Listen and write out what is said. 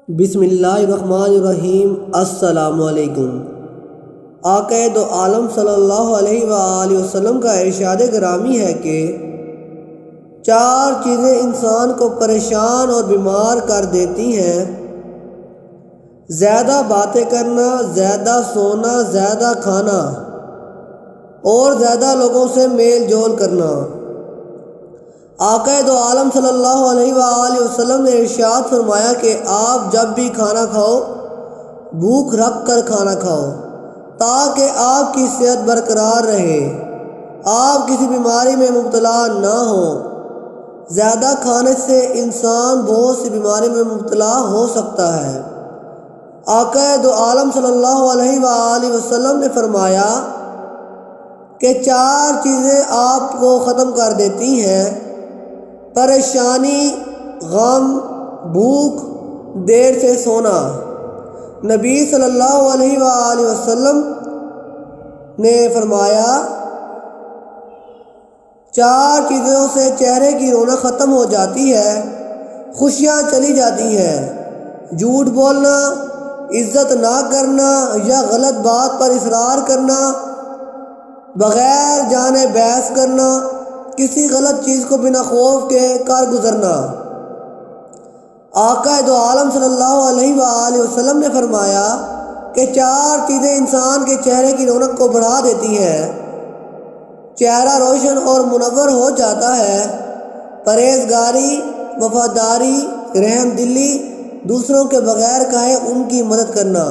بسم اللہ الرحمن الرحیم۔ السلام علیکم۔ آقا دو عالم صلی اللہ علیہ وآلہ وسلم کا ارشاد گرامی ہے کہ چار چیزیں انسان کو پریشان اور بیمار کر دیتی ہیں: زیادہ باتیں کرنا، زیادہ سونا، زیادہ کھانا اور زیادہ لوگوں سے میل جول کرنا۔ آقا دو عالم صلی اللہ علیہ وآلہ وسلم نے ارشاد فرمایا کہ آپ جب بھی کھانا کھاؤ بھوک رکھ کر کھانا کھاؤ تاکہ آپ کی صحت برقرار رہے، آپ کسی بیماری میں مبتلا نہ ہوں۔ زیادہ کھانے سے انسان بہت سی بیماری میں مبتلا ہو سکتا ہے۔ آقا دو عالم صلی اللہ علیہ وآلہ وسلم نے فرمایا کہ چار چیزیں آپ کو ختم کر دیتی ہیں: پریشانی، غم، بھوک، دیر سے سونا۔ نبی صلی اللہ علیہ وآلہ وسلم نے فرمایا چار چیزوں سے چہرے کی رونق ختم ہو جاتی ہے، خوشیاں چلی جاتی ہیں: جھوٹ بولنا، عزت نہ کرنا یا غلط بات پر اصرار کرنا، بغیر جانے بحث کرنا، کسی غلط چیز کو بنا خوف کے کر گزرنا۔ آقا دو عالم صلی اللہ علیہ وآلہ وسلم نے فرمایا کہ چار چیزیں انسان کے چہرے کی رونق کو بڑھا دیتی ہیں، چہرہ روشن اور منور ہو جاتا ہے: پرہیزگاری، وفاداری، رحم دلی، دوسروں کے بغیر کہے ان کی مدد کرنا۔